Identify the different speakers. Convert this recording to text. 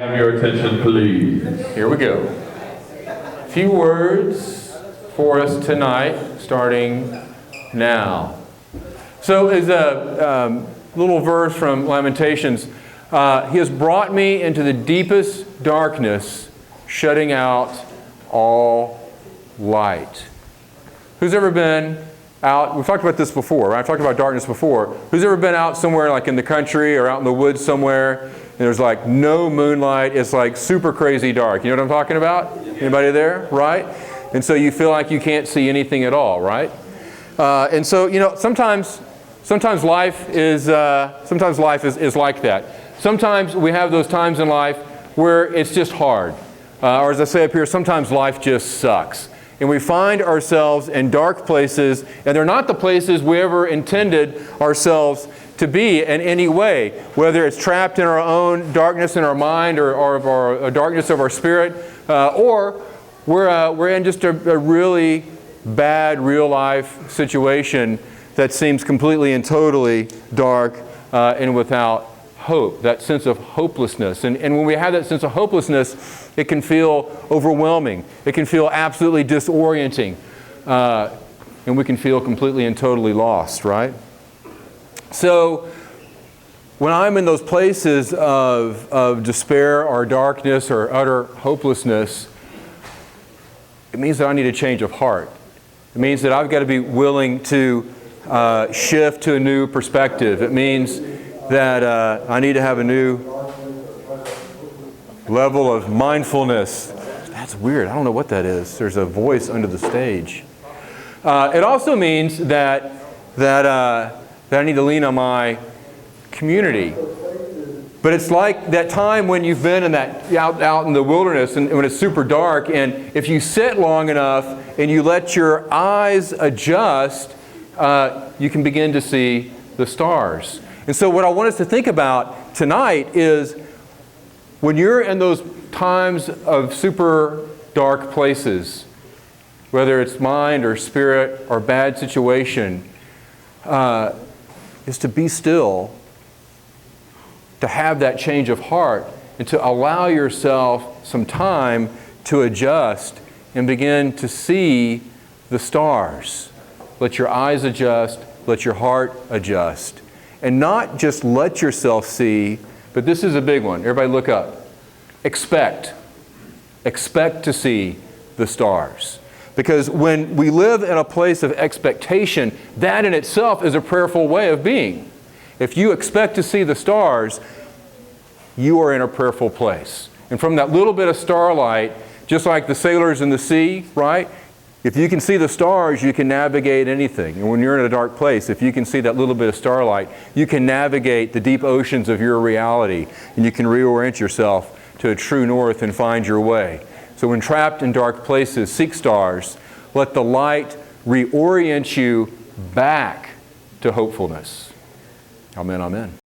Speaker 1: Have your attention, please.
Speaker 2: Here we go. A few words for us tonight, starting now. So, is a little verse from Lamentations. He has brought me into the deepest darkness, shutting out all light. Who's ever been out? We've talked about this before, right? I've talked about darkness before. Who's ever been out somewhere like in the country or out in the woods somewhere? And there's like no moonlight. It's like super crazy dark. You know what I'm talking about? Anybody there? Right? And so you feel like you can't see anything at all, right? And so, you know, sometimes life is like that. Sometimes we have those times in life where it's just hard. Or as I say up here, sometimes life just sucks. And we find ourselves in dark places, and they're not the places we ever intended ourselves to be in any way, whether it's trapped in our own darkness in our mind or darkness of our spirit, or we're in just a really bad real-life situation that seems completely and totally dark and without hope, that sense of hopelessness. And when we have that sense of hopelessness, it can feel overwhelming. It can feel absolutely disorienting. And we can feel completely and totally lost, right? So when I'm in those places of despair or darkness or utter hopelessness, it means that I need a change of heart. It means that I've got to be willing to shift to a new perspective. It means that I need to have a new level of mindfulness. That's weird. I don't know what that is. There's a voice under the stage. It also means that I need to lean on my community. But it's like that time when you've been in that out in the wilderness and when it's super dark, and if you sit long enough and you let your eyes adjust, you can begin to see the stars. And so what I want us to think about tonight is when you're in those times of super dark places, whether it's mind or spirit or bad situation, is to be still, to have that change of heart, and to allow yourself some time to adjust and begin to see the stars. Let your eyes adjust, let your heart adjust. And not just let yourself see, but this is a big one. Everybody look up. Expect. Expect to see the stars. Because when we live in a place of expectation, that in itself is a prayerful way of being. If you expect to see the stars, you are in a prayerful place. And from that little bit of starlight, just like the sailors in the sea, right? If you can see the stars, you can navigate anything. And when you're in a dark place, if you can see that little bit of starlight, you can navigate the deep oceans of your reality. And you can reorient yourself to a true north and find your way. So when trapped in dark places, seek stars. Let the light reorient you back to hopefulness. Amen, amen.